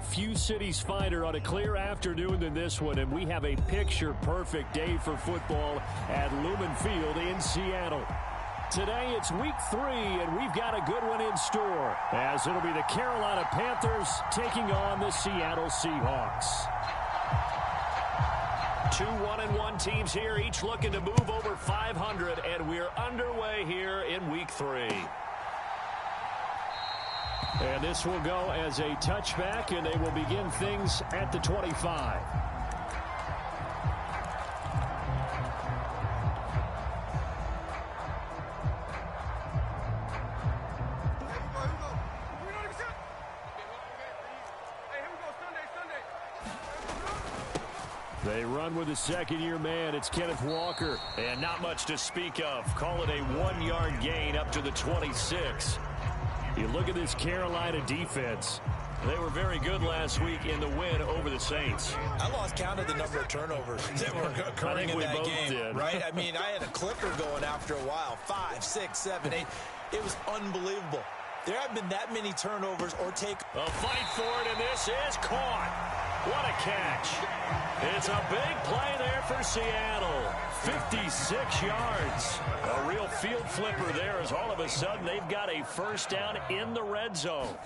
are few cities finer on a clear afternoon than this one, and we have a picture-perfect day for football at Lumen Field in Seattle. Today, it's week 3, and we've got a good one in store, as it'll be the Carolina Panthers taking on the Seattle Seahawks. 2 1-1 teams here, each looking to move over 500, and we're underway here in week 3. And this will go as a touchback, and they will begin things at the 25. They run with a second-year man. It's Kenneth Walker. And not much to speak of. Call it a 1-yard gain up to the 26. You look at this Carolina defense. They were very good last week in the win over the Saints. I lost count of the number of turnovers that were occurring in that game, right? I mean, I had a clicker going after a while. 5, 6, 7, 8. It was unbelievable. There haven't been that many turnovers or take. A fight for it, and this is caught. What a catch. It's a big play there for Seattle. 56 yards. A real field flipper there as all of a sudden they've got a first down in the red zone.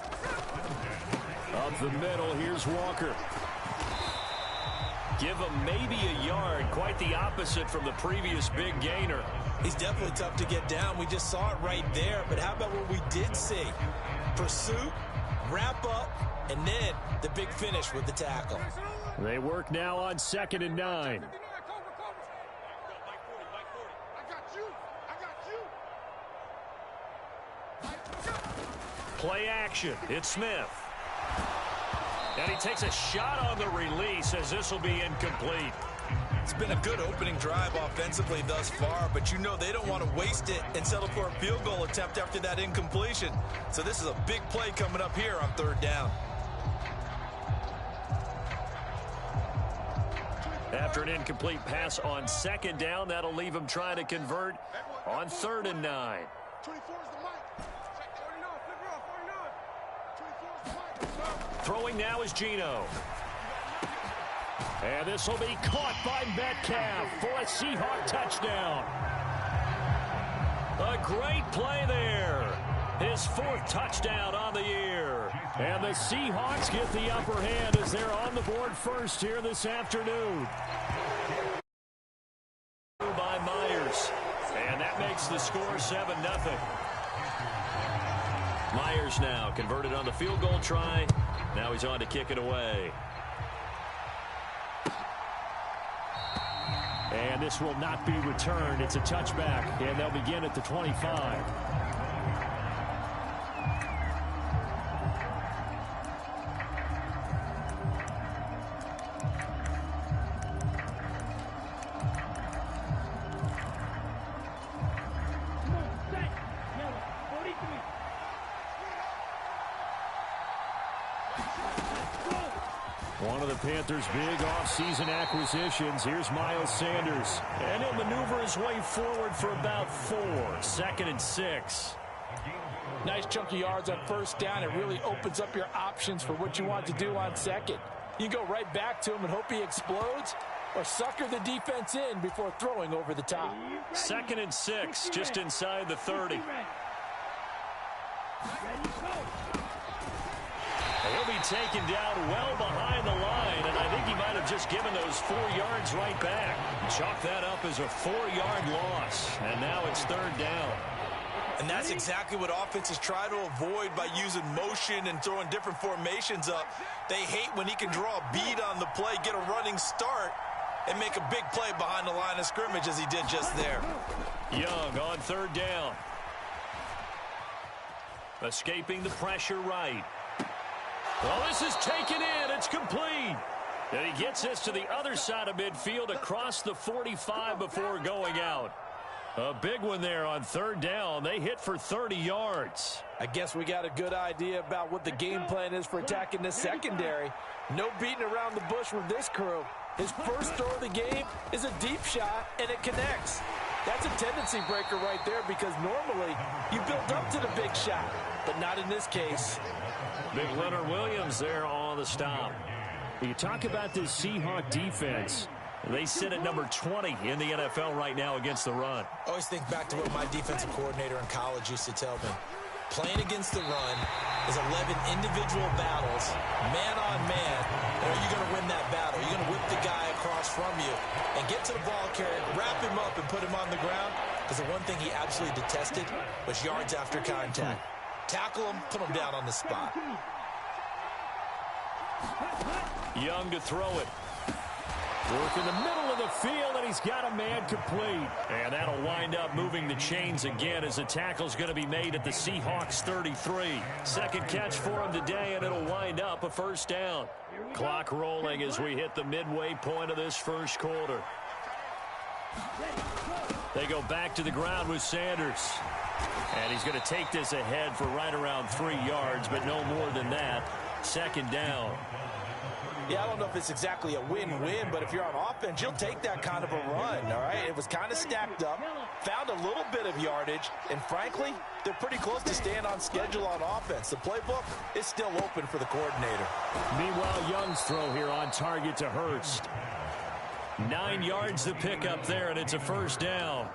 Up the middle, here's Walker. Give him maybe a yard. Quite the opposite from the previous big gainer. He's definitely tough to get down. We just saw it right there. But how about what we did see? Pursuit, wrap up, and then the big finish with the tackle. They work now on 2nd and 9. Play action. It's Smith. And he takes a shot on the release as this will be incomplete. It's been a good opening drive offensively thus far, but you know they don't want to waste it and settle for a field goal attempt after that incompletion. So this is a big play coming up here on 3rd down. After an incomplete pass on 2nd down, that'll leave him trying to convert on 3rd and 9. Throwing now is Geno. And this will be caught by Metcalf for a Seahawk touchdown. A great play there. His 4th touchdown on the year. And the Seahawks get the upper hand as they're on the board first here this afternoon. By Myers. And that makes the score 7-0. Myers now converted on the field goal try. Now he's on to kick it away. And this will not be returned. It's a touchback, and they'll begin at the 25. One of the Panthers' big offseason acquisitions. Here's Miles Sanders. And he'll maneuver his way forward for about 4. 2nd and 6. Nice chunky yards on 1st down. It really opens up your options for what you want to do on 2nd. You can go right back to him and hope he explodes, or sucker the defense in before throwing over the top. 2nd and 6, just inside the 30. He'll be taken down well behind the line, and I think he might have just given those 4 yards right back. Chalk that up as a 4-yard loss, and now it's 3rd down. And that's exactly what offenses try to avoid by using motion and throwing different formations up. They hate when he can draw a bead on the play, get a running start, and make a big play behind the line of scrimmage as he did just there. Young on 3rd down. Escaping the pressure right. Well, this is taken in. It's complete. And he gets this to the other side of midfield across the 45 before going out. A big one there on 3rd down. They hit for 30 yards. I guess we got a good idea about what the game plan is for attacking this secondary. No beating around the bush with this crew. His first throw of the game is a deep shot, and it connects. That's a tendency breaker right there because normally you build up to the big shot, but not in this case. Big Leonard Williams there on the stop. You talk about this Seahawk defense. They sit at number 20 in the NFL right now against the run. I always think back to what my defensive coordinator in college used to tell me. Playing against the run is 11 individual battles, man on man. And are you going to win that battle? Are you going to whip the guy across from you and get to the ball carrier, wrap him up, and put him on the ground? Because the one thing he absolutely detested was yards after contact. Tackle him, put him down on the spot. Young to throw it. Work in the middle of the field, and he's got a man complete. And that'll wind up moving the chains again as the tackle's going to be made at the Seahawks 33. Second catch for him today, and it'll wind up a first down. Clock rolling as we hit the midway point of this first quarter. They go back to the ground with Sanders. And he's going to take this ahead for right around 3 yards, but no more than that. Second down. Yeah, I don't know if it's exactly a win-win, but if you're on offense, you'll take that kind of a run, all right? It was kind of stacked up, found a little bit of yardage, and frankly, they're pretty close to staying on schedule on offense. The playbook is still open for the coordinator. Meanwhile, Young's throw here on target to Hurst. 9 yards to pick up there, and it's a first down.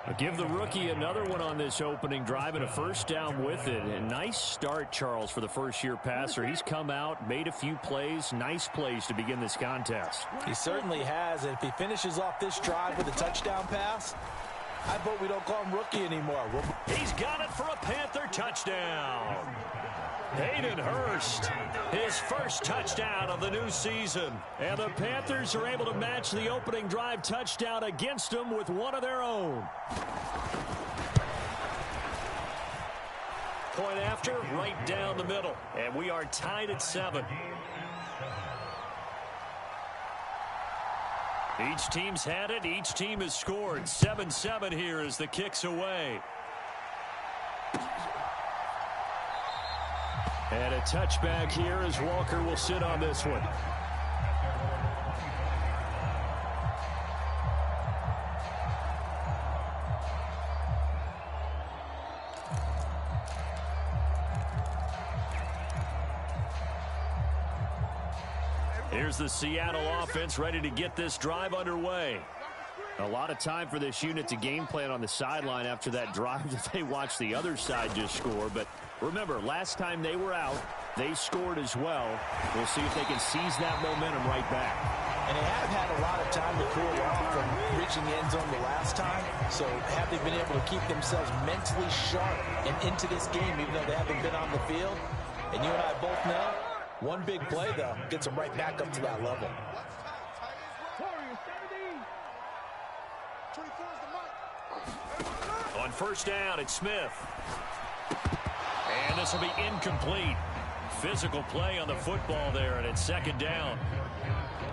I'll give the rookie another one on this opening drive and a first down with it. A nice start, Charles, for the first-year passer. He's come out, made a few plays, nice plays to begin this contest. He certainly has, and if he finishes off this drive with a touchdown pass, I vote we don't call him rookie anymore. He's got it for a Panther touchdown. Hayden Hurst, his first touchdown of the new season. And the Panthers are able to match the opening drive touchdown against them with one of their own. Point after, right down the middle. And we are tied at 7. Each team's had it. Each team has scored. 7-7 here as the kick's away. And a touchback here as Walker will sit on this one. Here's the Seattle offense ready to get this drive underway. A lot of time for this unit to game plan on the sideline after that drive that they watched the other side just score. But remember, last time they were out, they scored as well. We'll see if they can seize that momentum right back. And they have had a lot of time to cool off from reaching the end zone the last time. So have they been able to keep themselves mentally sharp and into this game, even though they haven't been on the field? And you and I both know, one big play, though, gets them right back up to that level. On first down, it's Smith. And this will be incomplete. Physical play on the football there, and it's second down.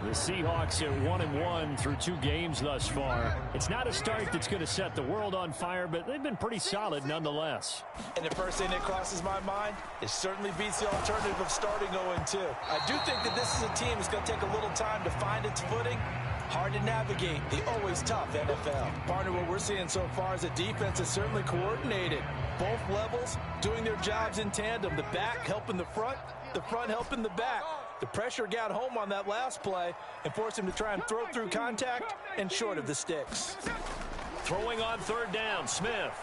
The Seahawks at 1-1 through 2 games thus far. It's not a start that's going to set the world on fire, but they've been pretty solid nonetheless. And the first thing that crosses my mind, it certainly beats the alternative of starting 0-2. I do think that this is a team that's going to take a little time to find its footing. Hard to navigate the always tough NFL. Partner, what we're seeing so far is a defense that's certainly coordinated. Both levels doing their jobs in tandem. The back helping the front helping the back. The pressure got home on that last play and forced him to try and throw through contact and short of the sticks. Throwing on third down, Smith.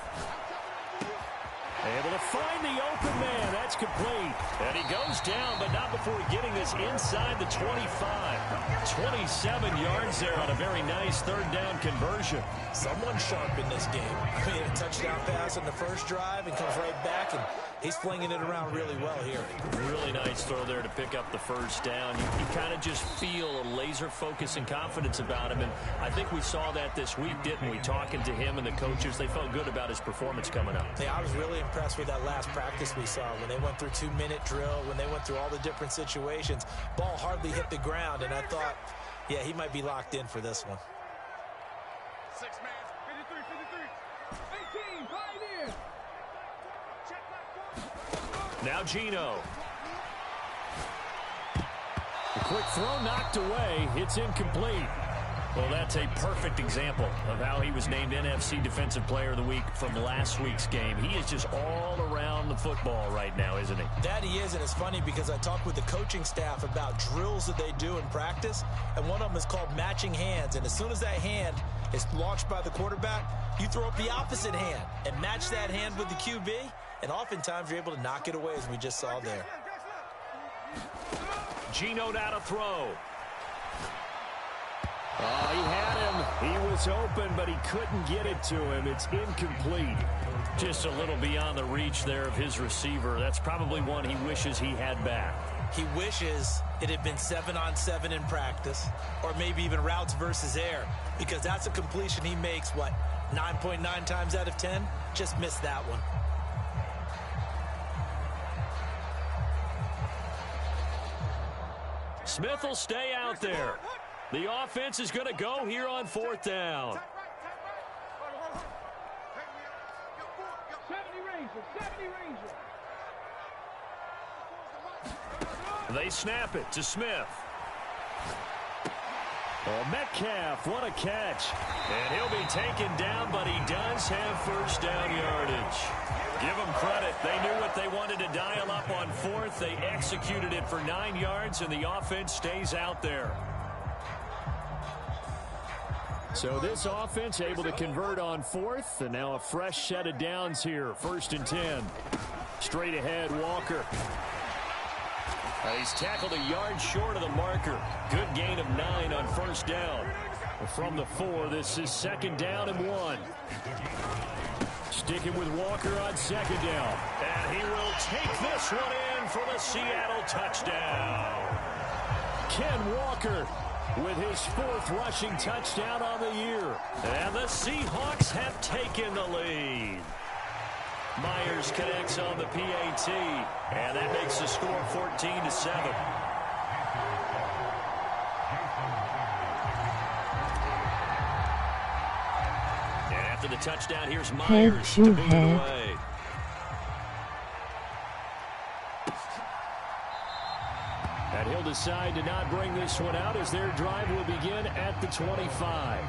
Able to find the open man. That's complete. And he goes down, but not before getting this inside the 25. 27 yards there on a very nice third down conversion. Someone sharp in this game. He had a touchdown pass on the first drive and comes right back, and he's flinging it around really well here. Really nice throw there to pick up the first down. You kind of just feel a laser focus and confidence about him, and I think we saw that this week, didn't we? Talking to him and the coaches, they felt good about his performance coming up. Yeah, I was really impressed with that last practice we saw when they went through 2-minute drill, when they went through all the different situations. Ball hardly hit the ground, and I thought, yeah, he might be locked in for this one. 6 man, 53, 18, 5 in. Check that. Now Gino. The quick throw knocked away. It's incomplete. Well, that's a perfect example of how he was named NFC Defensive Player of the Week from last week's game. He is just all around the football right now, isn't he? That he is, and it's funny because I talked with the coaching staff about drills that they do in practice, and one of them is called matching hands. And as soon as that hand is launched by the quarterback, you throw up the opposite hand and match that hand with the QB, and oftentimes you're able to knock it away, as we just saw there. Geno now to throw. Oh, he had him. He was open, but he couldn't get it to him. It's incomplete. Just a little beyond the reach there of his receiver. That's probably one he wishes he had back. He wishes it had been 7-on-7 in practice, or maybe even routes versus air, because that's a completion he makes, 9.9 times out of 10? Just missed that one. Smith will stay out there. The offense is going to go here on 4th down. They snap it to Smith. Oh, Metcalf, what a catch. And he'll be taken down, but he does have first down yardage. Give them credit. They knew what they wanted to dial up on 4th. They executed it for 9 yards, and the offense stays out there. So this offense able to convert on 4th, and now a fresh set of downs here. 1st and 10. Straight ahead, Walker. He's tackled a yard short of the marker. Good gain of 9 on 1st down. From the 4, this is 2nd down and 1. Sticking with Walker on 2nd down. And he will take this one in for the Seattle touchdown. Ken Walker with his 4th rushing touchdown on the year. And the Seahawks have taken the lead. Myers connects on the PAT, and that makes the score 14-7. And after the touchdown, here's Myers to move it away. And he'll decide to not bring this one out as their drive will begin at the 25.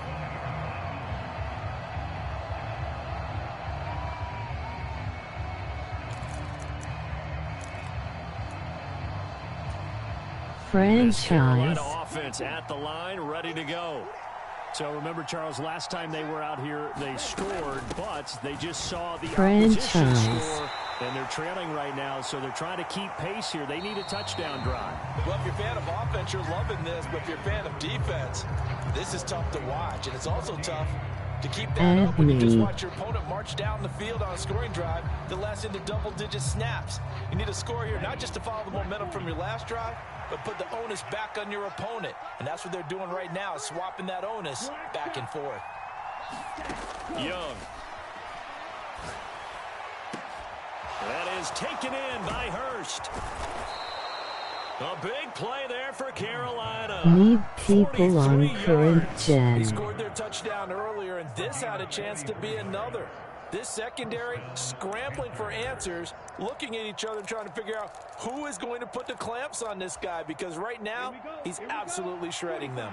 Franchise. Offense at the line, ready to go. So remember, Charles, last time they were out here, they scored, but they just saw the opposition score, and they're trailing right now, so they're trying to keep pace here. They need a touchdown drive. Well, if you're a fan of offense, you're loving this, but if you're a fan of defense, this is tough to watch, and it's also tough to keep that up when you just watch your opponent march down the field on a scoring drive that lasts into double-digit snaps. You need a score here, not just to follow the momentum from your last drive, but put the onus back on your opponent. And that's what they're doing right now, swapping that onus back and forth. Young. That is taken in by Hurst. A big play there for Carolina. Need people on current gen. He scored their touchdown earlier, and this had a chance to be another. This secondary scrambling for answers, looking at each other, trying to figure out who is going to put the clamps on this guy, because right now he's absolutely shredding them.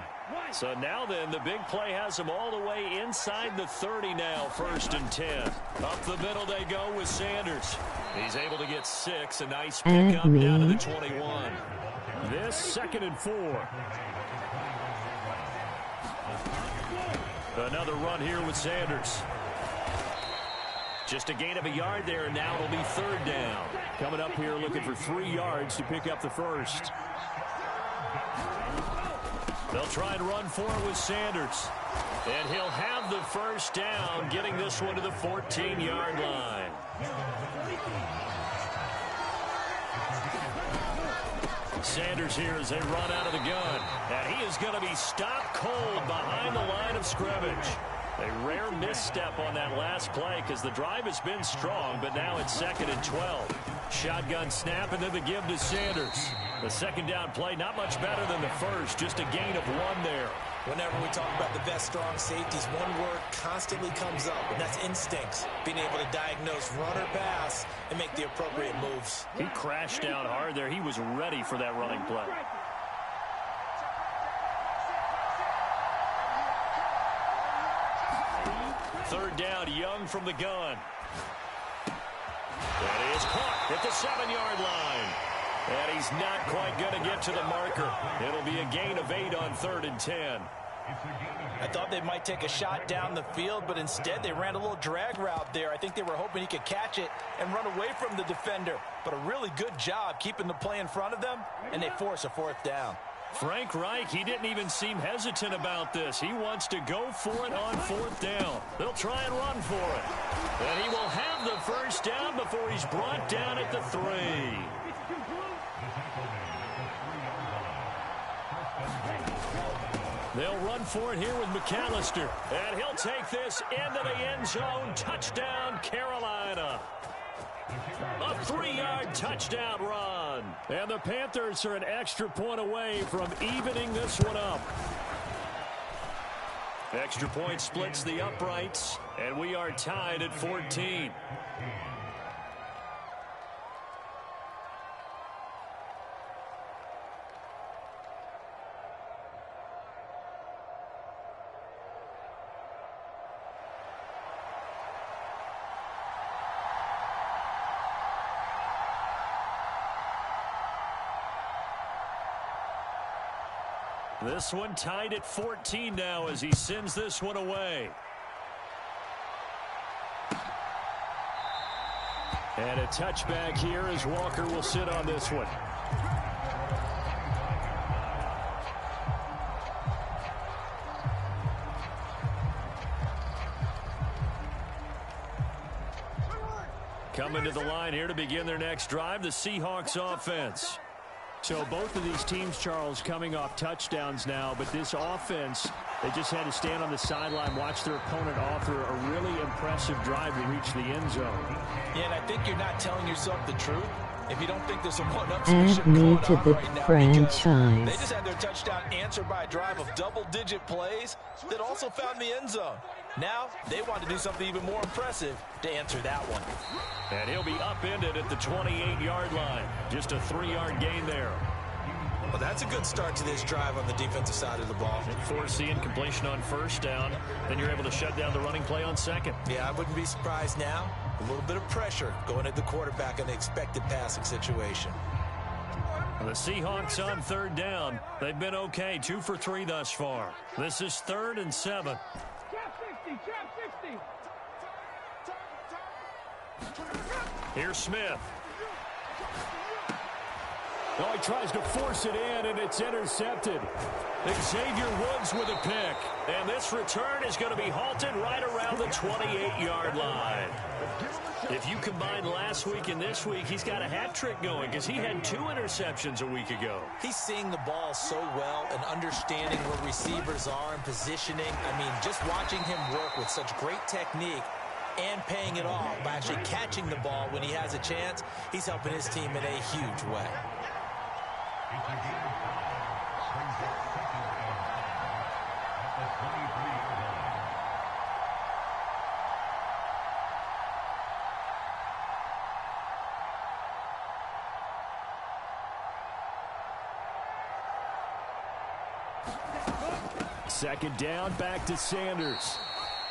So now then, the big play has them all the way inside the 30 now, 1st and 10. Up the middle they go with Sanders. He's able to get 6, a nice pickup down to the 21. This 2nd and 4. Another run here with Sanders. Just a gain of a yard there, and now it'll be 3rd down. Coming up here looking for 3 yards to pick up the 1st. They'll try and run for it with Sanders. And he'll have the 1st down, getting this one to the 14-yard line. Sanders here as they run out of the gun. And he is going to be stopped cold behind the line of scrimmage. A rare misstep on that last play because the drive has been strong, but now it's 2nd and 12. Shotgun snap and then the give to Sanders. The 2nd down play not much better than the 1st, just a gain of 1 there. Whenever we talk about the best strong safeties, one word constantly comes up, and that's instincts. Being able to diagnose run or pass and make the appropriate moves. He crashed down hard there. He was ready for that running play. Third down, Young from the gun. That is caught at the 7-yard line. And he's not quite going to get to the marker. It'll be a gain of 8 on 3rd and 10. I thought they might take a shot down the field, but instead they ran a little drag route there. I think they were hoping he could catch it and run away from the defender. But a really good job keeping the play in front of them, and they force a 4th down. Frank Reich, he didn't even seem hesitant about this. He wants to go for it on 4th down. They'll try and run for it. And he will have the 1st down before he's brought down at the 3. They'll run for it here with McAllister. And he'll take this into the end zone. Touchdown, Carolina. A 3-yard touchdown run. And the Panthers are an extra point away from evening this one up. Extra point splits the uprights, and we are tied at 14. This one tied at 14 now as he sends this one away. And a touchback here as Walker will sit on this one. Coming to the line here to begin their next drive, the Seahawks offense. So both of these teams, Charles, coming off touchdowns now, but this offense, they just had to stand on the sideline, watch their opponent offer a really impressive drive to reach the end zone. Yeah, and I think you're not telling yourself the truth if you don't think there's a one-up Add solution me going to on the right now. franchise. They just had their touchdown answered by a drive of double-digit plays that also found the end zone. Now they want to do something even more impressive to answer that one. And he'll be upended at the 28-yard line. Just a 3-yard gain there. Well, that's a good start to this drive on the defensive side of the ball. Forcing completion on 1st down. Then you're able to shut down the running play on 2nd. Yeah, I wouldn't be surprised now. A little bit of pressure going at the quarterback in the expected passing situation. The Seahawks on 3rd down. They've been okay, 2 for 3 thus far. This is 3rd and 7. Here's Smith. Oh, he tries to force it in, and it's intercepted. Xavier Woods with a pick. And this return is going to be halted right around the 28-yard line. If you combine last week and this week, he's got a hat trick going because he had 2 interceptions a week ago. He's seeing the ball so well and understanding where receivers are and positioning. I mean, just watching him work with such great technique and paying it off by actually catching the ball when he has a chance, he's helping his team in a huge way. Second down, back to Sanders.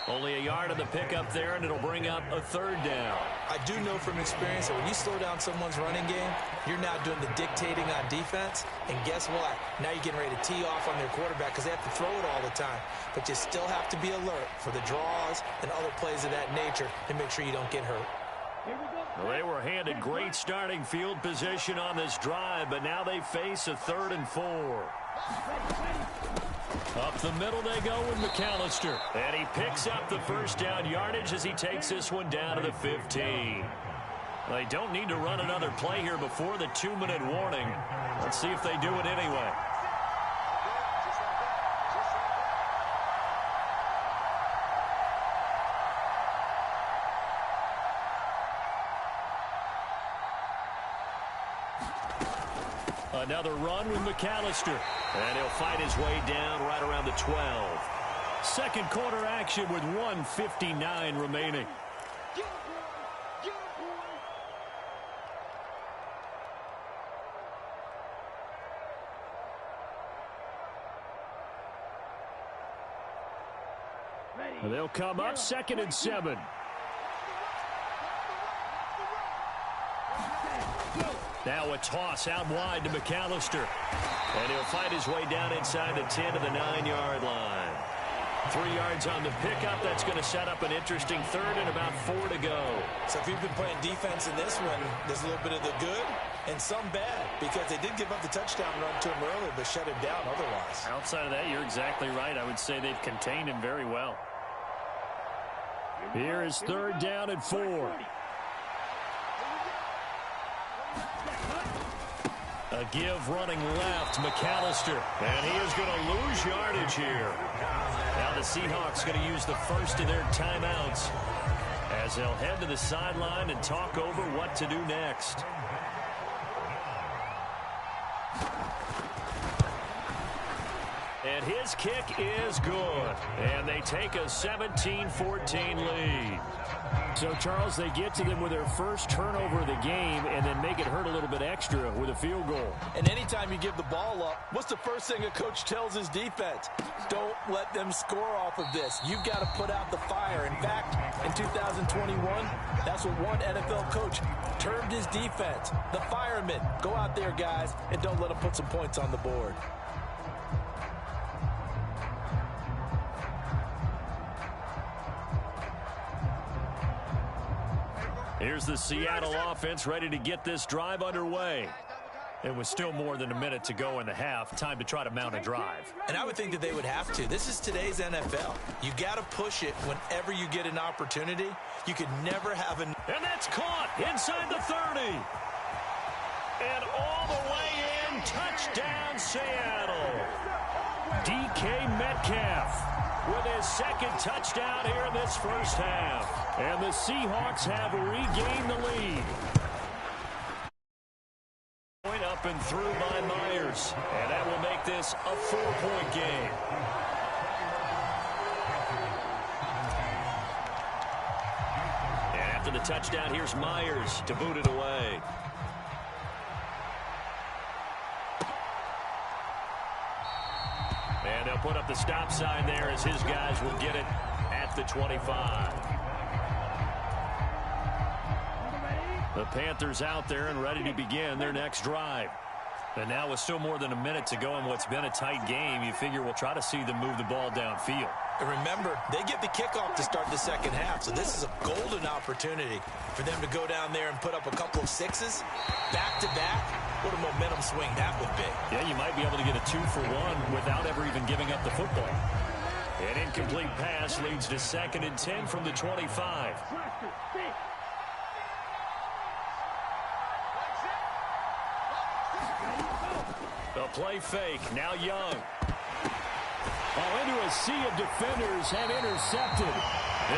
Only a yard on the pickup there, and it'll bring up a 3rd down. I do know from experience that when you slow down someone's running game, you're now doing the dictating on defense. And guess what? Now you're getting ready to tee off on their quarterback because they have to throw it all the time. But you still have to be alert for the draws and other plays of that nature to make sure you don't get hurt. Well, they were handed great starting field position on this drive, but now they face a 3rd and 4. Up the middle they go with McAllister. And he picks up the 1st down yardage as he takes this one down to the 15. They don't need to run another play here before the 2-minute warning. Let's see if they do it anyway. Another run with McAllister. And he'll fight his way down right around the 12. Second quarter action with 1:59 remaining. Ready. And they'll come up 2nd and 7. Now a toss out wide to McAllister. And he'll fight his way down inside the 10 to the 9-yard line. 3 yards on the pickup. That's going to set up an interesting 3rd and about 4 to go. So if you've been playing defense in this one, there's a little bit of the good and some bad, because they did give up the touchdown run to him earlier, but shut him down otherwise. Outside of that, you're exactly right. I would say they've contained him very well. Here is 3rd down and 4. A give running left, McAllister. And he is going to lose yardage here. Now the Seahawks going to use the first of their timeouts as they'll head to the sideline and talk over what to do next. And his kick is good. And they take a 17-14 lead. So, Charles, they get to them with their first turnover of the game and then make it hurt a little bit extra with a field goal. And anytime you give the ball up, what's the first thing a coach tells his defense? Don't let them score off of this. You've got to put out the fire. In fact, in 2021, that's what one NFL coach termed his defense. The firemen. Go out there, guys, and don't let them put some points on the board. Here's the Seattle offense ready to get this drive underway. It was still more than a minute to go in the half. Time to try to mount a drive. And I would think that they would have to. This is today's NFL. You got to push it whenever you get an opportunity. You could never have an... And that's caught inside the 30. And all the way in. Touchdown, Seattle. DK Metcalf with his 2nd touchdown here in this first half. And the Seahawks have regained the lead. Point up and through by Myers. And that will make this a 4-point game. And after the touchdown, here's Myers to boot it away. And they'll put up the stop sign there as his guys will get it at the 25. The Panthers out there and ready to begin their next drive. And now with still more than a minute to go in what's been a tight game, you figure we'll try to see them move the ball downfield. And remember, they get the kickoff to start the second half, so this is a golden opportunity for them to go down there and put up a couple of sixes back-to-back. What a momentum swing that would be. Yeah, you might be able to get a 2-for-1 without ever even giving up the football. An incomplete pass leads to 2nd and 10 from the 25. A play fake. Now Young. Into a sea of defenders and intercepted.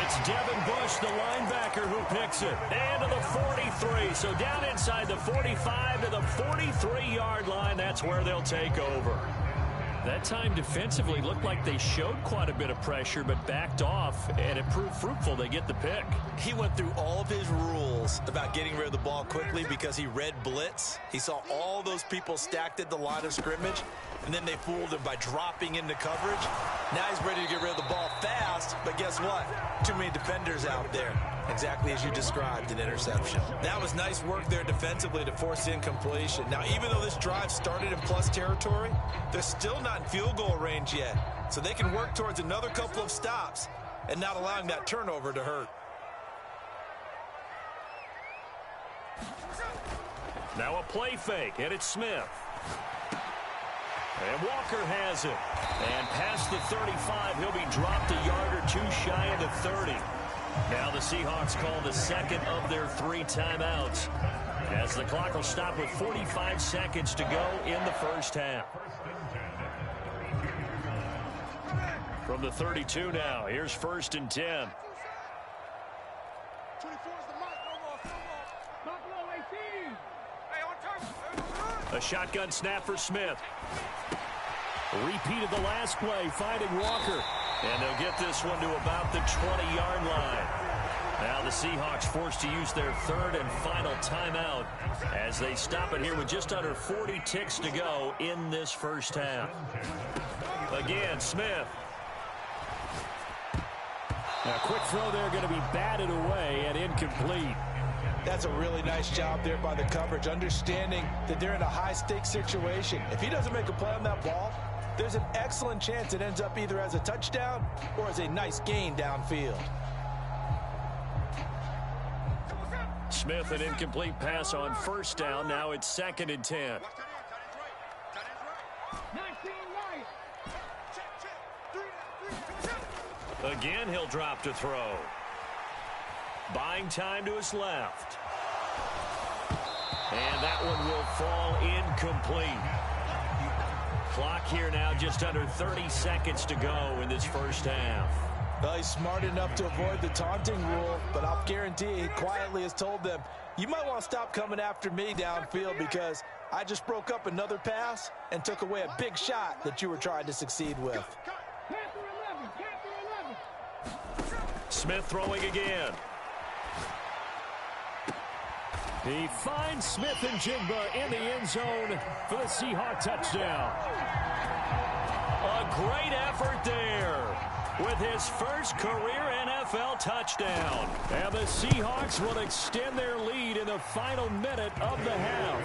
It's Devin Bush, the linebacker, who picks it. And to the 43. So down inside the 45 to the 43-yard line. That's where they'll take over. That time defensively looked like they showed quite a bit of pressure but backed off, and it proved fruitful. They get the pick. He went through all of his rules about getting rid of the ball quickly because he read blitz. He saw all those people stacked at the line of scrimmage, and then they fooled him by dropping into coverage. Now he's ready to get rid of the ball fast, but guess what? Too many defenders out there. Exactly as you described, an interception. That was nice work there defensively to force incompletion. Now, even though this drive started in plus territory, they're still not in field goal range yet. So they can work towards another couple of stops and not allowing that turnover to hurt. Now a play fake, and it's Smith. And Walker has it. And past the 35, he'll be dropped a yard or two shy of the 30. Now the Seahawks call the 2nd of their 3 timeouts, as the clock will stop with 45 seconds to go in the first half. From the 32 now, here's 1st and 10. A shotgun snap for Smith. Repeat of the last play, finding Walker. And they'll get this one to about the 20-yard line. Now the Seahawks forced to use their 3rd and final timeout as they stop it here with just under 40 ticks to go in this first half. Again, Smith. A quick throw there going to be batted away and incomplete. That's a really nice job there by the coverage, understanding that they're in a high-stakes situation. If he doesn't make a play on that ball, there's an excellent chance it ends up either as a touchdown or as a nice gain downfield. Smith, an incomplete pass on first down. Now it's 2nd and 10. Again, he'll drop to throw. Buying time to his left. And that one will fall incomplete. Clock here now just under 30 seconds to go in this first half. Well, he's smart enough to avoid the taunting rule, but I'll guarantee he quietly has told them, you might want to stop coming after me downfield because I just broke up another pass and took away a big shot that you were trying to succeed with. Smith throwing again. He finds Smith and Jigba in the end zone for the Seahawk touchdown. A great effort there with his first career NFL touchdown. And the Seahawks will extend their lead in the final minute of the half.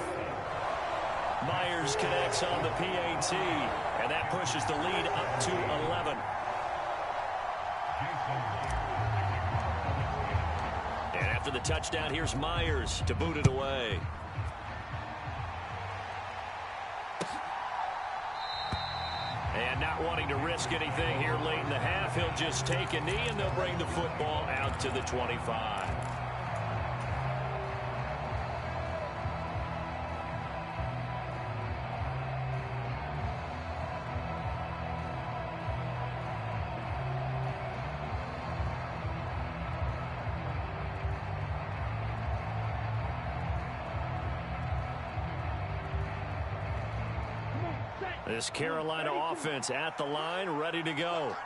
Myers connects on the PAT, and that pushes the lead up to 11. And after the touchdown, here's Myers to boot it away. And not wanting to risk anything here late in the half, he'll just take a knee, and they'll bring the football out to the 25. This Carolina offense at the line, ready to go.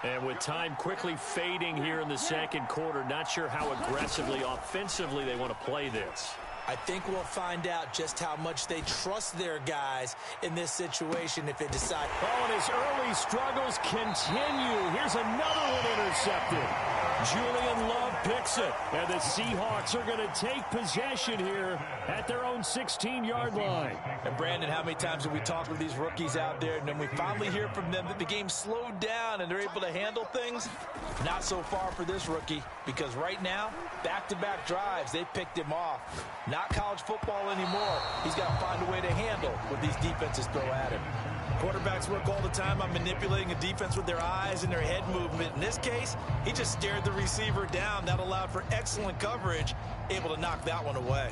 And with time quickly fading here in the second quarter, not sure how aggressively, offensively they want to play this. I think we'll find out just how much they trust their guys in this situation if they decide. Oh, and his early struggles continue. Here's another one intercepted. Julian Love picks it, and the Seahawks are going to take possession here at their own 16-yard line. And Brandon, how many times have we talked with these rookies out there, and then we finally hear from them that the game slowed down and they're able to handle things? Not so far for this rookie, because right now, back-to-back drives, they picked him off. Not college football anymore. He's got to find a way to handle what these defenses throw at him. Quarterbacks work all the time on manipulating a defense with their eyes and their head movement. In this case, he just stared the receiver down. That allowed for excellent coverage, able to knock that one away.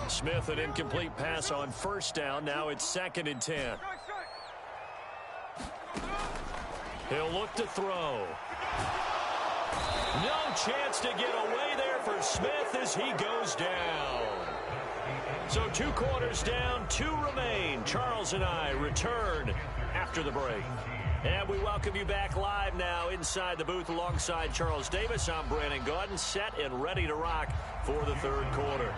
Smith, an incomplete pass on first down. Now it's 2nd and 10. He'll look to throw. No chance to get away there for Smith as he goes down. So 2 quarters down, 2 remain. Charles and I return after the break. And we welcome you back live now inside the booth alongside Charles Davis. I'm Brandon Gaudin, set and ready to rock for the third quarter.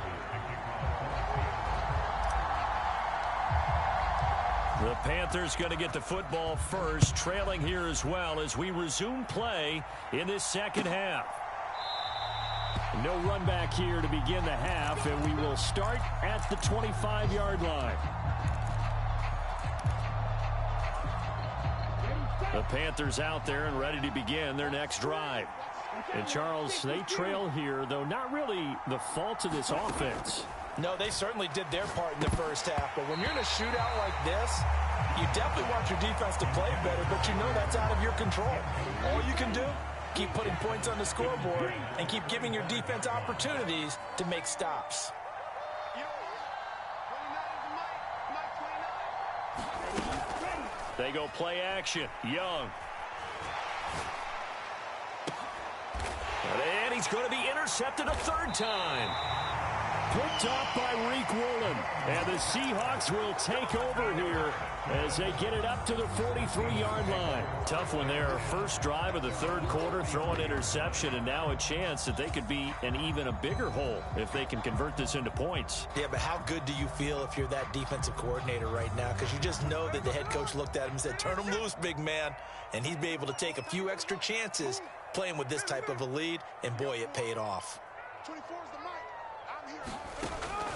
The Panthers going to get the football first, trailing here as well as we resume play in this second half. No run back here to begin the half, and we will start at the 25-yard line. The Panthers out there and ready to begin their next drive. And Charles, they trail here, though not really the fault of this offense. No, they certainly did their part in the first half. But when you're in a shootout like this, you definitely want your defense to play better, but you know that's out of your control. All you can do, keep putting points on the scoreboard and keep giving your defense opportunities to make stops. They go play action. Young. And he's going to be intercepted a third time. picked off by Reek Woolen. And the Seahawks will take over here as they get it up to the 43-yard line. Tough one there. First drive of the third quarter, throw an interception, and now a chance that they could be in even a bigger hole if they can convert this into points. Yeah, but how good do you feel if you're that defensive coordinator right now? Because you just know that the head coach looked at him and said, turn him loose, big man. And he'd be able to take a few extra chances playing with this type of a lead, and boy, it paid off.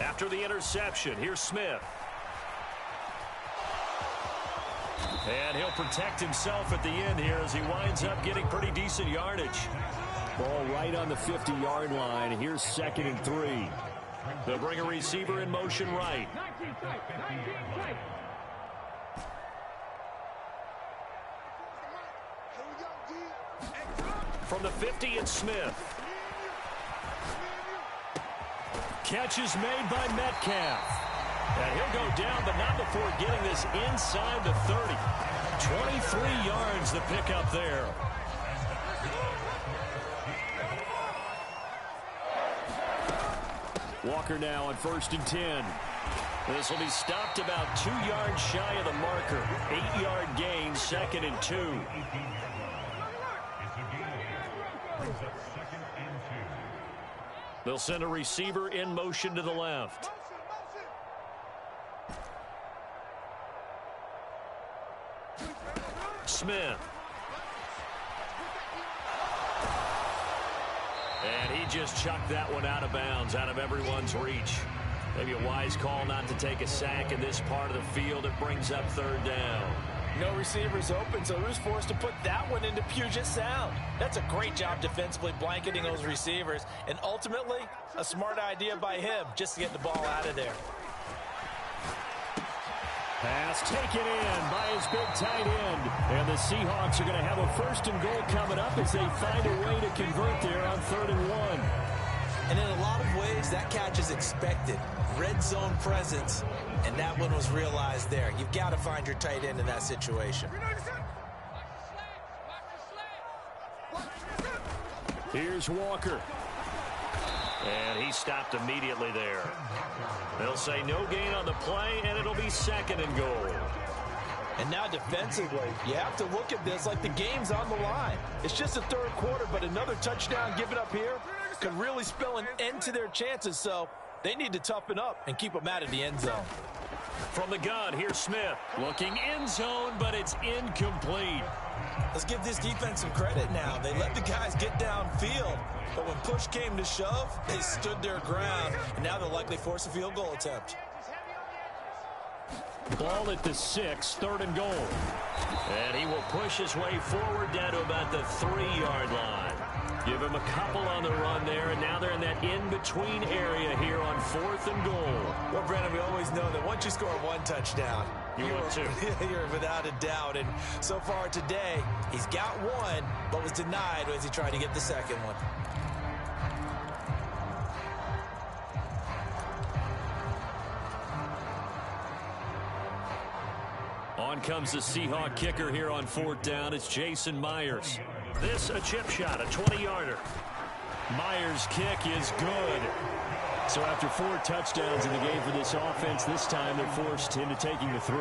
After the interception, here's Smith. And he'll protect himself at the end here as he winds up getting pretty decent yardage. Ball right on the 50-yard line. Here's 2nd and 3. They'll bring a receiver in motion right. From the 50, it's Smith. Catch is made by Metcalf. And he'll go down, but not before getting this inside the 30. 23 yards the pickup there. Walker now on 1st and 10. This will be stopped about 2 yards shy of the marker. 8-yard gain, 2nd and 2. They'll send a receiver in motion to the left. Smith. And he just chucked that one out of bounds, out of everyone's reach. Maybe a wise call not to take a sack in this part of the field. It brings up 3rd down. No receivers open, so who's forced to put that one into Puget Sound? That's a great job defensively blanketing those receivers, and ultimately, a smart idea by him just to get the ball out of there. Pass taken in by his big tight end. And the Seahawks are going to have a 1st and goal coming up as they find a way to convert there on 3rd and 1. And in a lot of ways, that catch is expected. Red zone presence, and that one was realized there. You've got to find your tight end in that situation. Here's Walker. And he stopped immediately there. They'll say no gain on the play, and it'll be 2nd and goal. And now defensively, you have to look at this like the game's on the line. It's just the 3rd quarter, but another touchdown given up here could really spell an end to their chances, so they need to toughen up and keep them out of the end zone. From the gun, here's Smith. Looking end zone, but it's incomplete. Let's give this defense some credit now. They let the guys get downfield, but when push came to shove, they stood their ground, and now they'll likely force a field goal attempt. Ball at the 6, 3rd and goal. And he will push his way forward down to about the 3-yard line. Give him a couple on the run there, and now they're in that in-between area here on 4th and goal. Well, Brandon, we always know that once you score 1 touchdown, you're without a doubt. And so far today, he's got 1, but was denied as he tried to get the 2nd one. On comes the Seahawk kicker here on 4th down. It's Jason Myers. This a chip shot, a 20-yarder. Myers' kick is good. So after 4 touchdowns in the game for this offense, this time they're forced into taking the 3.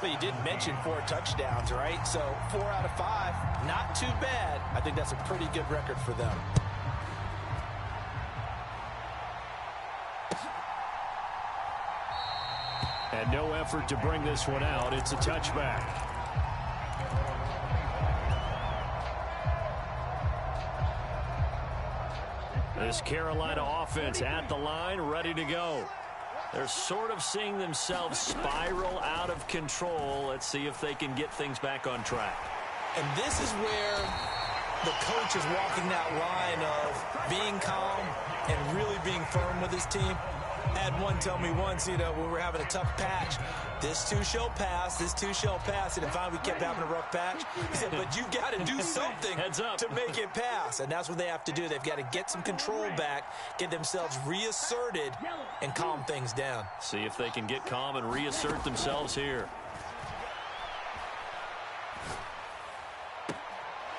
But you did mention 4 touchdowns, right? So 4 out of 5, not too bad. I think that's a pretty good record for them. And no effort to bring this one out. It's a touchback. This Carolina offense at the line, ready to go. They're sort of seeing themselves spiral out of control. Let's see if they can get things back on track. And this is where the coach is walking that line of being calm and really being firm with his team. I had one tell me once, when we were having a tough patch, this too shall pass, this too shall pass. And finally we kept having a rough patch. He said, but you got to do something to make it pass. And that's what they have to do. They've got to get some control back, get themselves reasserted, and calm things down. See if they can get calm and reassert themselves here.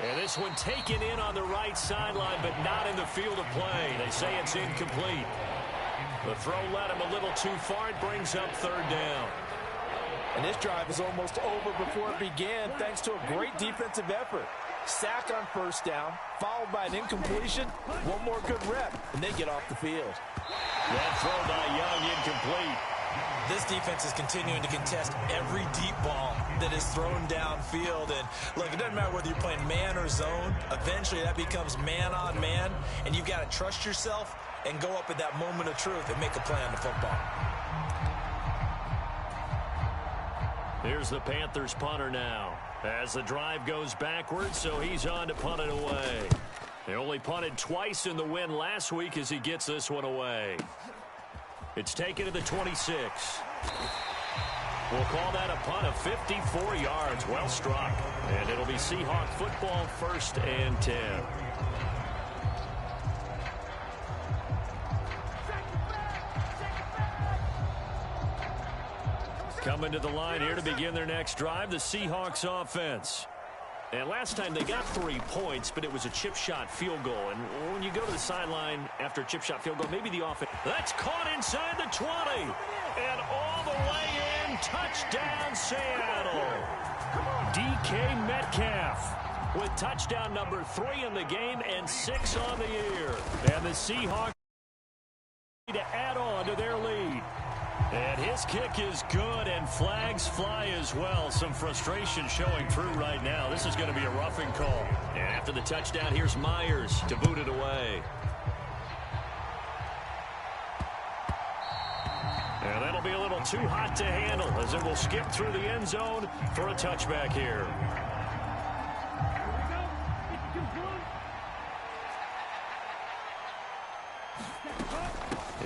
And this one taken in on the right sideline, but not in the field of play. They say it's incomplete. The throw led him a little too far. It brings up third down. And this drive is almost over before it began thanks to a great defensive effort. Sack on first down, followed by an incompletion. One more good rep, and they get off the field. That throw by Young incomplete. This defense is continuing to contest every deep ball that is thrown downfield. And look, it doesn't matter whether you're playing man or zone. Eventually, that becomes man on man, and you've got to trust yourself and go up at that moment of truth and make a play on the football. Here's the Panthers punter now as the drive goes backwards, so he's on to punt it away. They only punted twice in the win last week as he gets this one away. It's taken to the 26. We'll call that a punt of 54 yards. Well struck. And it'll be Seahawk football, 1st and 10. Coming to the line here to begin their next drive, the Seahawks offense. And last time they got 3 points, but it was a chip shot field goal. And when you go to the sideline after a chip shot field goal, maybe the offense. That's caught inside the 20. And all the way in, touchdown Seattle. DK Metcalf with touchdown number 3 in the game and 6 on the year. And the Seahawks to add on to their lead. And his kick is good, and flags fly as well. Some frustration showing through right now. This is going to be a roughing call. And after the touchdown, here's Myers to boot it away. And that'll be a little too hot to handle as it will skip through the end zone for a touchback here.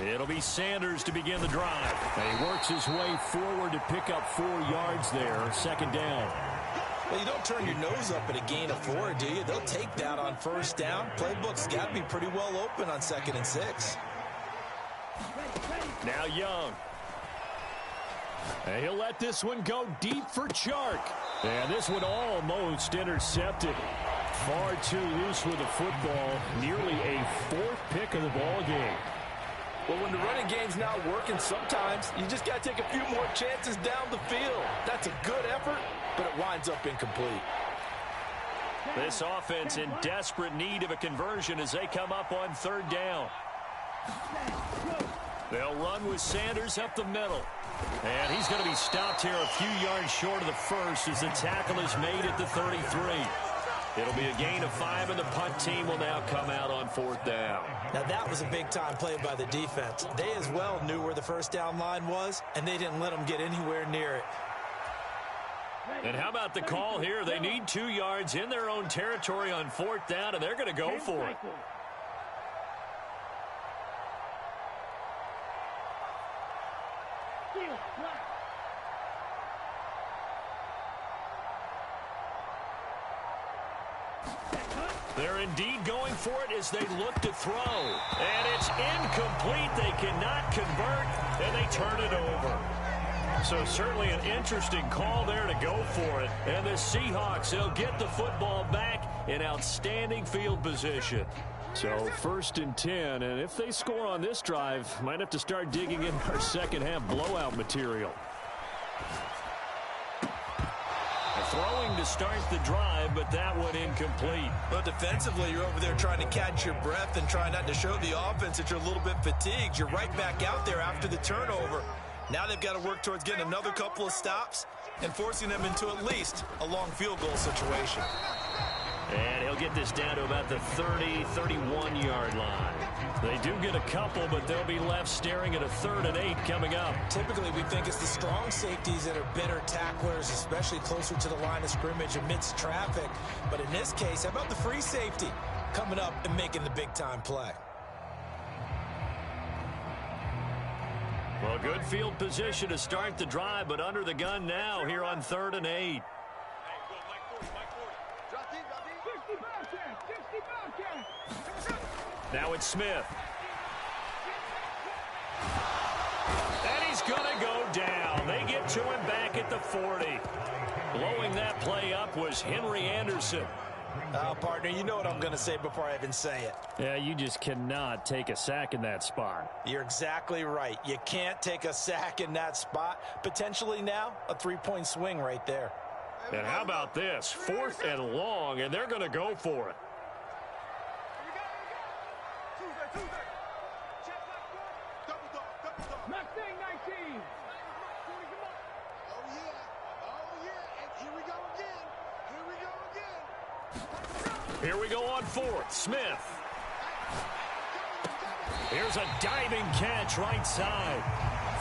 It'll be Sanders to begin the drive. He works his way forward to pick up 4 yards there. 2nd down. Well, you don't turn your nose up at a gain of 4, do you? They'll take that on 1st down. Playbook's got to be pretty well open on 2nd and 6. Now Young. And he'll let this one go deep for Chark. And this one almost intercepted. Far too loose with the football. Nearly a 4th pick of the ball game. Well, when the running game's not working, sometimes you just got to take a few more chances down the field. That's a good effort, but it winds up incomplete. This offense in desperate need of a conversion as they come up on 3rd down. They'll run with Sanders up the middle. And he's going to be stopped here a few yards short of the first as the tackle is made at the 33. It'll be a gain of 5, and the punt team will now come out on 4th down. Now, that was a big-time play by the defense. They as well knew where the 1st down line was, and they didn't let them get anywhere near it. And how about the call here? They need 2 yards in their own territory on 4th down, and they're going to go for it. They're indeed going for it as they look to throw. And it's incomplete. They cannot convert, and they turn it over. So certainly an interesting call there to go for it. And the Seahawks, they'll get the football back in outstanding field position. So 1st and 10, and if they score on this drive, might have to start digging in our second half blowout material. Throwing to start the drive, but that one incomplete. Well, defensively, you're over there trying to catch your breath and try not to show the offense that you're a little bit fatigued. You're right back out there after the turnover. Now they've got to work towards getting another couple of stops and forcing them into at least a long field goal situation. And he'll get this down to about the 30, 31-yard line. They do get a couple, but they'll be left staring at a 3rd and 8 coming up. Typically, we think it's the strong safeties that are better tacklers, especially closer to the line of scrimmage amidst traffic. But in this case, how about the free safety coming up and making the big-time play? Well, good field position to start the drive, but under the gun now here on 3rd and 8. Now it's Smith. And he's going to go down. They get to him back at the 40. Blowing that play up was Henry Anderson. Partner, you know what I'm going to say before I even say it. Yeah, you just cannot take a sack in that spot. You're exactly right. You can't take a sack in that spot. Potentially now, a three-point swing right there. And how about this? 4th and long, and they're going to go for it. Here we go on 4th. Smith. Here's a diving catch right side.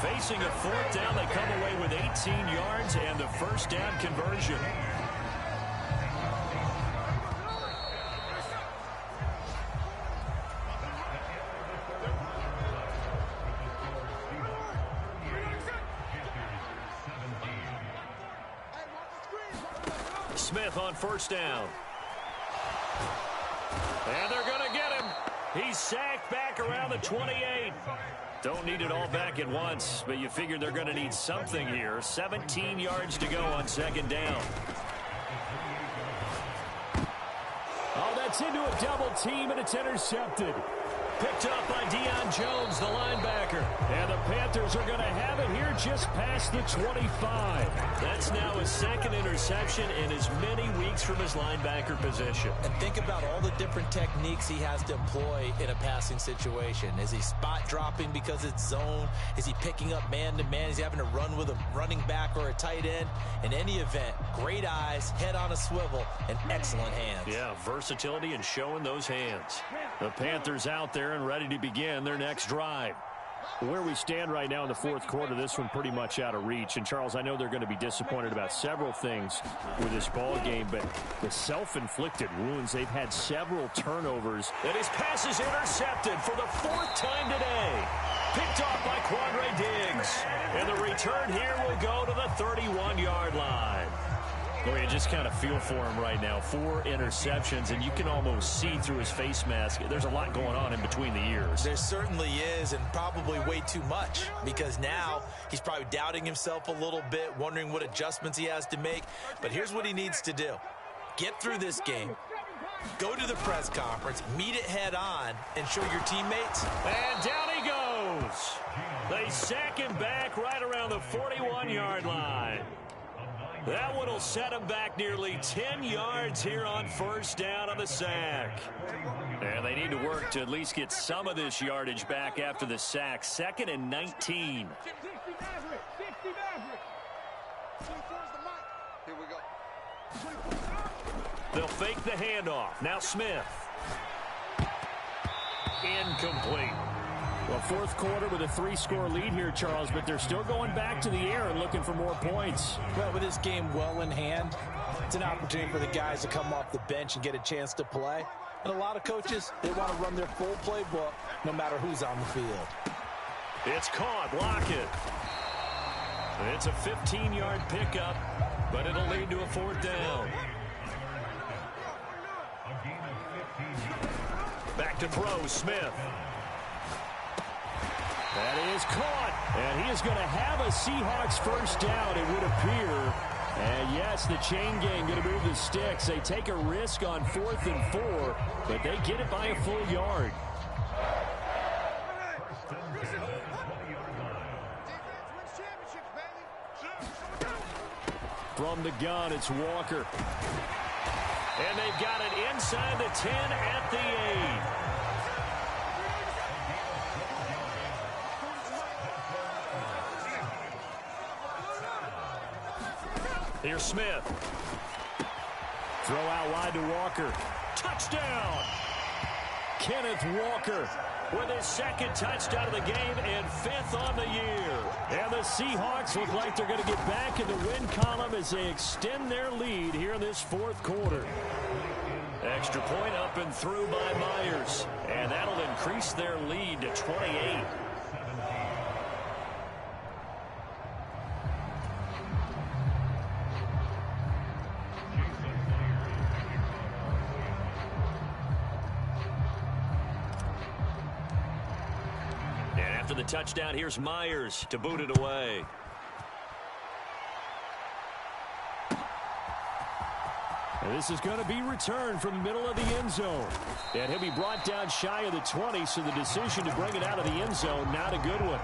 Facing a 4th down, they come away with 18 yards and the first down conversion. Smith on first down. And they're going to get him. He's sacked back around the 28. Don't need it all back at once, but you figure they're going to need something here. 17 yards to go on second down. Oh, that's into a double team, and it's intercepted. Picked up by Deion Jones, the linebacker. And the Panthers are going to have it here just past the 25. That's now his second interception in as many weeks from his linebacker position. And think about all the different techniques he has to employ in a passing situation. Is he spot dropping because it's zone? Is he picking up man-to-man? Is he having to run with a running back or a tight end? In any event, great eyes, head on a swivel, and excellent hands. Yeah, versatility and showing those hands. The Panthers out there and ready to begin their next drive. Where we stand right now in the 4th quarter, this one pretty much out of reach. And, Charles, I know they're going to be disappointed about several things with this ball game, but the self-inflicted wounds, they've had several turnovers. And his pass is intercepted for the 4th time today. Picked off by Quandre Diggs. And the return here will go to the 31-yard line. Boy, you just kind of feel for him right now. 4 interceptions, and you can almost see through his face mask. There's a lot going on in between the ears. There certainly is, and probably way too much, because now he's probably doubting himself a little bit, wondering what adjustments he has to make. But here's what he needs to do. Get through this game, go to the press conference, meet it head on, and show your teammates. And down he goes. They sack him back right around the 41-yard line. That one will set him back nearly 10 yards here on first down on the sack. And they need to work to at least get some of this yardage back after the sack. 2nd and 19. They'll fake the handoff. Now Smith. Incomplete. Well, 4th quarter with a 3-score lead here, Charles, but they're still going back to the air and looking for more points. Well, with this game well in hand, it's an opportunity for the guys to come off the bench and get a chance to play. And a lot of coaches, they want to run their full playbook no matter who's on the field. It's caught. Lockett. It's a 15-yard pickup, but it'll lead to a 4th down. Back to throw, Smith. That is caught, and he is going to have a Seahawks first down, it would appear. And yes, the chain gang going to move the sticks. They take a risk on 4th and 4, but they get it by a full yard. From the gun, it's Walker. And they've got it inside the 10 at the 8. Here's Smith. Throw out wide to Walker. Touchdown! Kenneth Walker with his 2nd touchdown of the game and 5th on the year. And the Seahawks look like they're going to get back in the win column as they extend their lead here in this 4th quarter. Extra point up and through by Myers. And that'll increase their lead to 28. After the touchdown, here's Myers to boot it away. And this is going to be returned from the middle of the end zone. And he'll be brought down shy of the 20, so the decision to bring it out of the end zone, not a good one.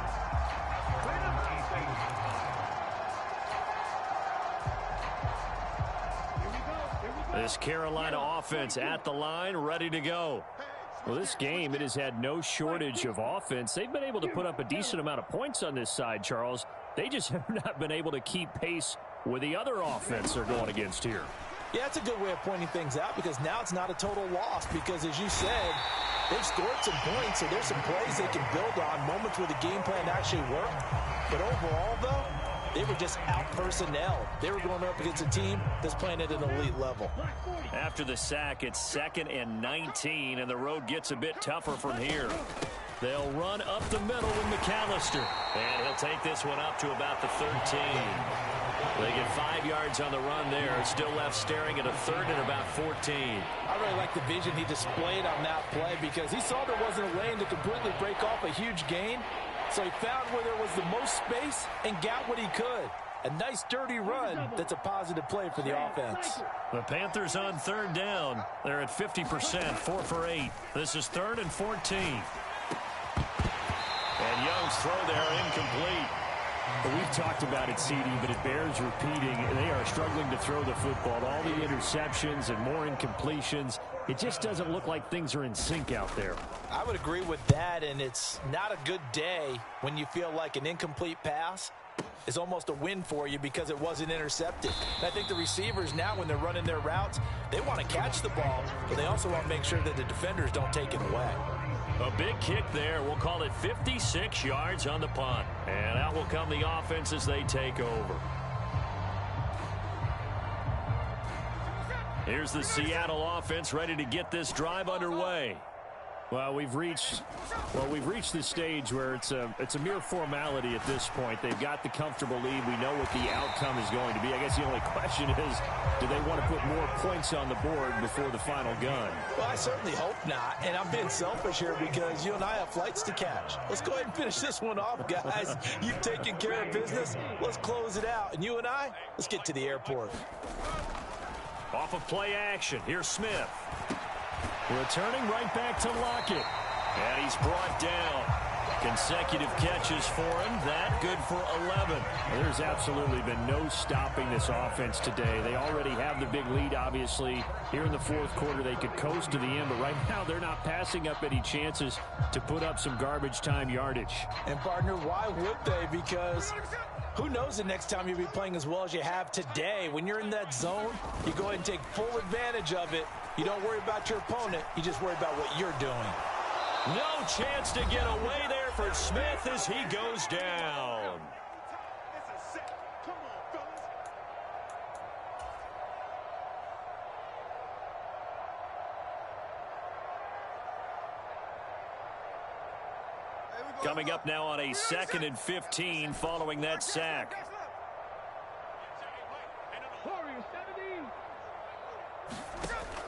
This Carolina offense at the line, ready to go. Well, this game, it has had no shortage of offense. They've been able to put up a decent amount of points on this side, Charles. They just have not been able to keep pace with the other offense they're going against here. Yeah, that's a good way of pointing things out, because now it's not a total loss, because as you said, they've scored some points, so there's some plays they can build on, moments where the game plan actually worked. But overall, though, they were just out-personnel. They were going up against a team that's playing at an elite level. After the sack, it's 2nd and 19, and the road gets a bit tougher from here. They'll run up the middle with McAllister, and he'll take this one up to about the 13. They get 5 yards on the run there. Still left staring at a 3rd and about 14. I really like the vision he displayed on that play, because he saw there wasn't a lane to completely break off a huge gain. So he found where there was the most space and got what he could. A nice, dirty run that's a positive play for the offense. The Panthers on 3rd down. They're at 50%, 4 for 8. This is 3rd and 14. And Young's throw there incomplete. Well, we've talked about it, CD, but it bears repeating. They are struggling to throw the football. All the interceptions and more incompletions. It just doesn't look like things are in sync out there. I would agree with that, and it's not a good day when you feel like an incomplete pass is almost a win for you because it wasn't intercepted. And I think the receivers now, when they're running their routes, they want to catch the ball, but they also want to make sure that the defenders don't take it away. A big kick there. We'll call it 56 yards on the punt. And out will come the offense as they take over. Here's the Seattle offense ready to get this drive underway. Well, we've reached the stage where it's a mere formality at this point. They've got the comfortable lead. We know what the outcome is going to be. I guess the only question is, do they want to put more points on the board before the final gun? Well, I certainly hope not. And I'm being selfish here because you and I have flights to catch. Let's go ahead and finish this one off, guys. You've taken care of business. Let's close it out. And you and I, let's get to the airport. Off of play action. Here's Smith. Returning right back to Lockett. And he's brought down. Consecutive catches for him. That good for 11. There's absolutely been no stopping this offense today. They already have the big lead, obviously. Here in the 4th quarter, they could coast to the end. But right now, they're not passing up any chances to put up some garbage time yardage. And, partner, why would they? Because who knows the next time you'll be playing as well as you have today. When you're in that zone, you go ahead and take full advantage of it. You don't worry about your opponent. You just worry about what you're doing. No chance to get away there for Smith as he goes down. Coming up now on a 2nd and 15 following that sack.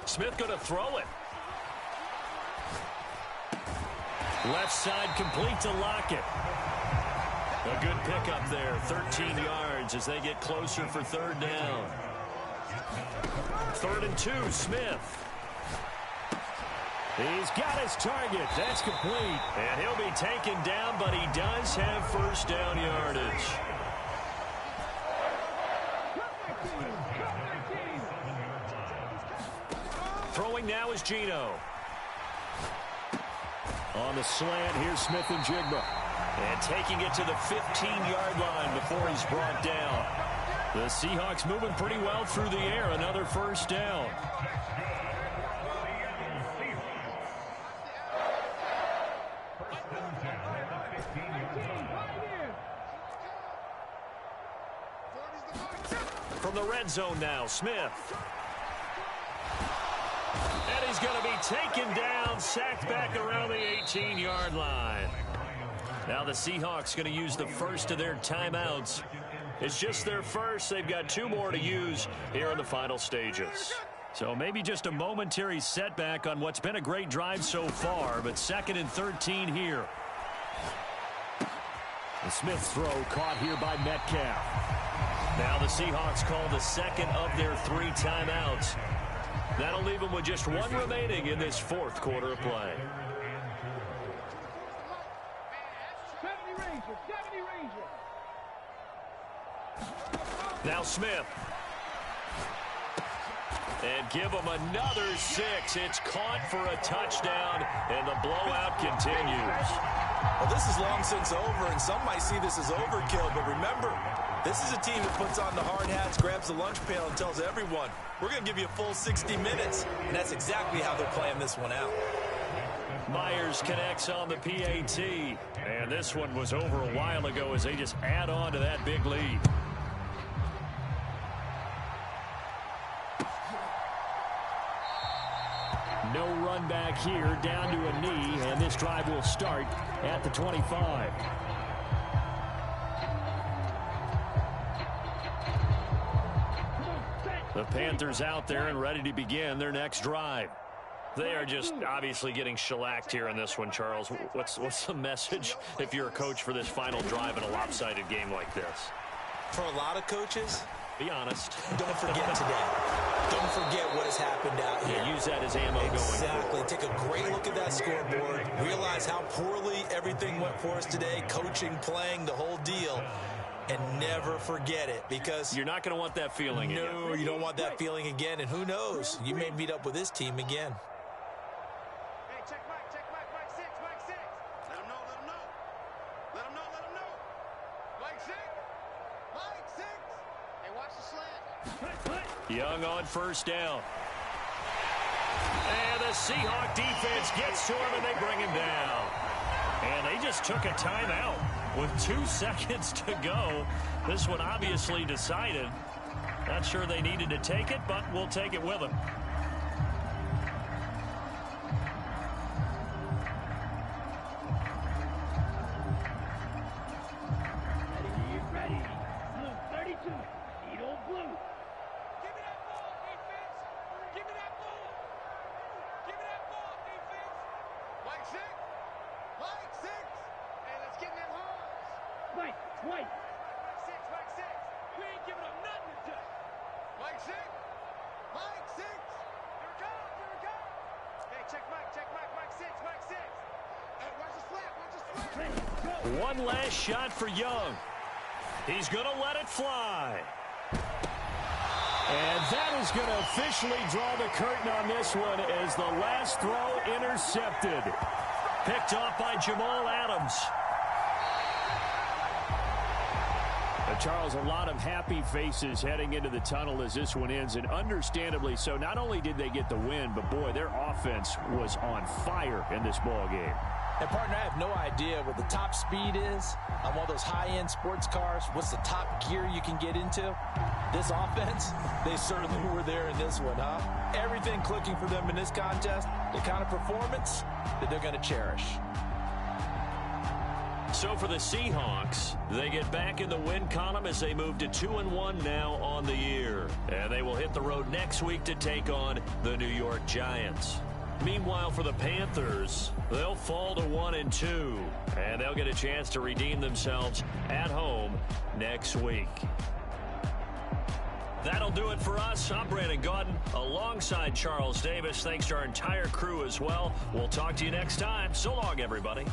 Smith going to throw it. Left side complete to Lockett. A good pickup there, 13 yards as they get closer for 3rd down. 3rd and 2, Smith. He's got his target. That's complete. And he'll be taken down, but he does have 1st down yardage. Throwing now is Geno. On the slant, here's Smith and Jigba. And taking it to the 15-yard line before he's brought down. The Seahawks moving pretty well through the air. Another 1st down. From the red zone now, Smith. And he's going to be taken down, sacked back around the 18-yard line. Now the Seahawks going to use the first of their timeouts. It's just their first. They've got 2 more to use here in the final stages. So maybe just a momentary setback on what's been a great drive so far, but 2nd and 13 here. The Smith throw caught here by Metcalf. Now the Seahawks call the second of their 3 timeouts. That'll leave them with just 1 remaining in this 4th quarter of play. Now Smith. And give them another 6. It's caught for a touchdown, and the blowout continues. Well, this is long since over, and some might see this as overkill, but remember, this is a team that puts on the hard hats, grabs the lunch pail, and tells everyone, we're going to give you a full 60 minutes, and that's exactly how they're playing this one out. Myers connects on the PAT, and this one was over a while ago as they just add on to that big lead. No run back here, down to a knee, and this drive will start at the 25. The Panthers out there and ready to begin their next drive. They are just obviously getting shellacked here in this one, Charles. What's the message if you're a coach for this final drive in a lopsided game like this? For a lot of coaches, be honest. Don't forget today. Don't forget what has happened out here. Yeah, use that as ammo going forward. Exactly. Take a great look at that scoreboard. Realize how poorly everything went for us today. Coaching, playing, the whole deal. And never forget it, because you're not going to want that feeling again. No, you don't want that feeling again. And who knows? You may meet up with this team again. Hey, check Mike, Mike 6, Mike 6. Let him know, let him know. Let him know, let him know. Mike 6. Mike 6. Hey, watch the slant. Young on first down. And the Seahawk defense gets to him, and they bring him down. And they just took a timeout with 2 seconds to go. This one obviously decided. Not sure they needed to take it, but we'll take it with them. Ready. Blue 32. Need old blue. Give me that ball, defense. Give me that ball. Give me that ball, defense. Mike 6. Mike 6. Hey, let's get in that hard. Mike, Mike 6. We ain't giving up nothing to touch. Mike 6. Mike 6. Here it comes. Hey, check Mike. Mike 6. Hey, watch the slap. One last shot for Young. He's going to let it fly. And that is going to officially draw the curtain on this one as the last throw intercepted. Picked off by Jamal Adams. Charles, a lot of happy faces heading into the tunnel as this one ends, and understandably so. Not only did they get the win, but boy, their offense was on fire in this ball game. And, partner, I have no idea what the top speed is on one of those high-end sports cars. What's the top gear you can get into? This offense, they certainly were there in this one, huh? Everything clicking for them in this contest, the kind of performance that they're going to cherish. So for the Seahawks, they get back in the win column as they move to 2-1 now on the year. And they will hit the road next week to take on the New York Giants. Meanwhile, for the Panthers, they'll fall to 1-2, and they'll get a chance to redeem themselves at home next week. That'll do it for us. I'm Brandon Gaudin alongside Charles Davis. Thanks to our entire crew as well. We'll talk to you next time. So long, everybody.